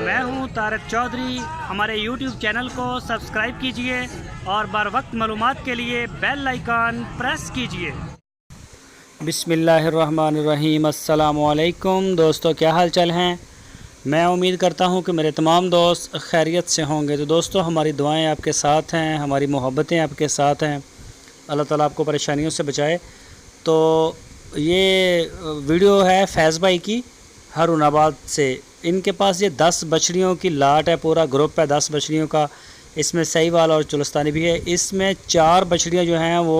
मैं हूं तारिक चौधरी। हमारे YouTube चैनल को सब्सक्राइब कीजिए और बर वक्त मालूमात के लिए बेल आइकन प्रेस कीजिए। बिस्मिल्लाहिर्रहमानिर्रहीम। अस्सलामुअलैकुम दोस्तों, क्या हाल चाल हैं। मैं उम्मीद करता हूं कि मेरे तमाम दोस्त खैरियत से होंगे। तो दोस्तों, हमारी दुआएं आपके साथ हैं, हमारी मोहब्बतें आपके साथ हैं। अल्लाह ताला आपको परेशानियों से बचाए। तो ये वीडियो है फैज़ भाई की हारूनाबाद से। इनके पास ये 10 बछड़ियों की लाट है, पूरा ग्रुप है 10 बछड़ियों का। इसमें सहीवाल और चुलस्तानी भी है। इसमें 4 बछड़ियाँ जो हैं वो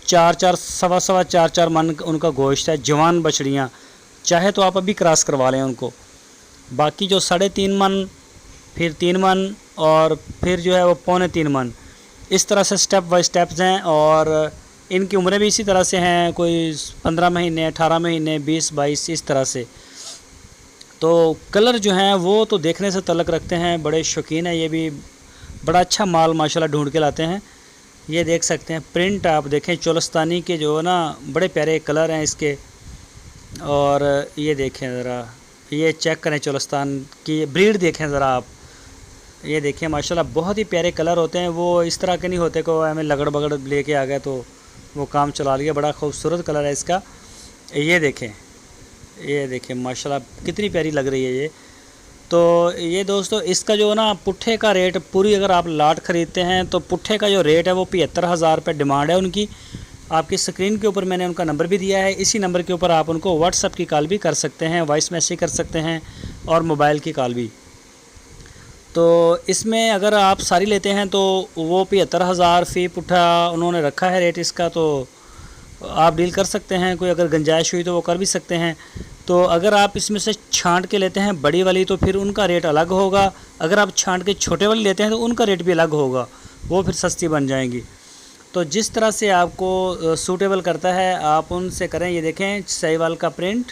4-4 सवा 4-4 मन उनका गोश्त है। जवान बछड़ियाँ, चाहे तो आप अभी क्रॉस करवा लें उनको। बाकी जो 3.5 मन, फिर 3 मन और फिर जो है वो 2.25 मन, इस तरह से स्टेप बाय स्टेप्स हैं। और इनकी उम्रें भी इसी तरह से हैं, कोई 15 महीने, 18 महीने, 20-22 इस तरह से। तो कलर जो हैं वो तो देखने से तल्लक रखते हैं, बड़े शौकीन है। ये भी बड़ा अच्छा माल माशाल्लाह ढूंढ के लाते हैं। ये देख सकते हैं प्रिंट, आप देखें चोलस्तानी के जो ना बड़े प्यारे कलर हैं इसके। और ये देखें ज़रा, ये चेक करें चोलस्तान की ब्रीड देखें ज़रा आप। ये देखें माशाल्लाह बहुत ही प्यारे कलर होते हैं। वो इस तरह के नहीं होते को हमें लगड़ बगड़ लेके आ गए तो वो काम चला लिया। बड़ा खूबसूरत कलर है इसका। ये देखें माशाल्लाह कितनी प्यारी लग रही है ये। तो ये दोस्तों, इसका जो ना पुट्ठे का रेट, पूरी अगर आप लाट ख़रीदते हैं तो पुट्ठे का जो रेट है वो 75,000 रुपये डिमांड है उनकी। आपकी स्क्रीन के ऊपर मैंने उनका नंबर भी दिया है। इसी नंबर के ऊपर आप उनको व्हाट्सएप की कॉल भी कर सकते हैं, वॉइस मैसेज कर सकते हैं और मोबाइल की कॉल भी। तो इसमें अगर आप सारी लेते हैं तो वो 75,000 फ़ी पुट्ठा उन्होंने रखा है रेट इसका। तो आप डील कर सकते हैं, कोई अगर गुंजाइश हुई तो वो कर भी सकते हैं। तो अगर आप इसमें से छांट के लेते हैं बड़ी वाली तो फिर उनका रेट अलग होगा। अगर आप छांट के छोटे वाली लेते हैं तो उनका रेट भी अलग होगा, वो फिर सस्ती बन जाएंगी। तो जिस तरह से आपको सूटेबल करता है आप उनसे करें। ये देखें सहीवाल का प्रिंट,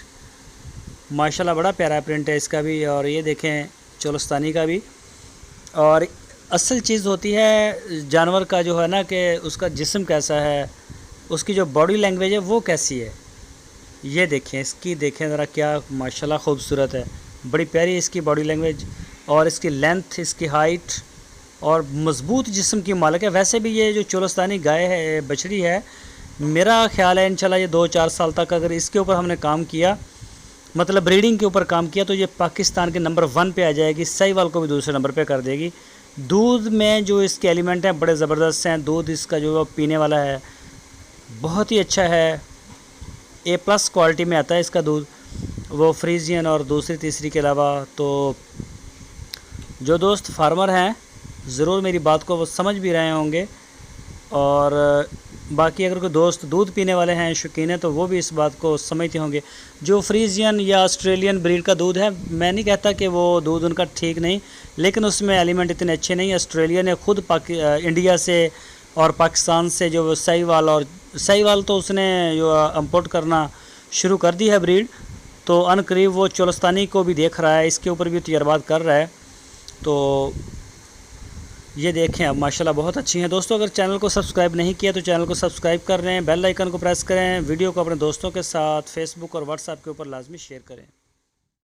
माशाल्लाह बड़ा प्यारा प्रिंट है इसका भी। और ये देखें चोलस्तानी का भी। और असल चीज़ होती है जानवर का जो है ना कि उसका जिस्म कैसा है, उसकी जो बॉडी लैंग्वेज है वो कैसी है। ये देखें इसकी, देखें ज़रा क्या माशाल्लाह खूबसूरत है, बड़ी प्यारी इसकी बॉडी लैंग्वेज। और इसकी लेंथ, इसकी हाइट और मज़बूत जिस्म की मालिक है। वैसे भी ये जो चोलस्तानी गाय है, बछड़ी है, मेरा ख्याल है इंशाल्लाह ये 2-4 साल तक अगर इसके ऊपर हमने काम किया, मतलब ब्रीडिंग के ऊपर काम किया, तो ये पाकिस्तान के नंबर 1 पे आ जाएगी। सहीवाल को भी दूसरे नंबर पे कर देगी। दूध में जो इसके एलिमेंट हैं बड़े ज़बरदस्त हैं। दूध इसका जो पीने वाला है बहुत ही अच्छा है, A+ क्वालिटी में आता है इसका दूध, वो फ्रीजियन और दूसरी तीसरी के अलावा। तो जो दोस्त फार्मर हैं ज़रूर मेरी बात को वो समझ भी रहे होंगे। और बाकी अगर कोई दोस्त दूध पीने वाले हैं, शौकीन है, तो वो भी इस बात को समझते होंगे। जो फ्रीजियन या ऑस्ट्रेलियन ब्रीड का दूध है, मैं नहीं कहता कि वो दूध उनका ठीक नहीं, लेकिन उसमें एलिमेंट इतने अच्छे नहीं। ऑस्ट्रेलिया ने खुद इंडिया से और पाकिस्तान से जो सहीवाल तो उसने जो इंपोर्ट करना शुरू कर दी है ब्रीड, तो अनकरीब वो चोलस्तानी को भी देख रहा है, इसके ऊपर भी तजर्बात कर रहा है। तो ये देखें अब माशाल्लाह बहुत अच्छी हैं। दोस्तों, अगर चैनल को सब्सक्राइब नहीं किया तो चैनल को सब्सक्राइब कर लें, बेल आइकन को प्रेस करें, वीडियो को अपने दोस्तों के साथ फेसबुक और व्हाट्सएप के ऊपर लाजमी शेयर करें।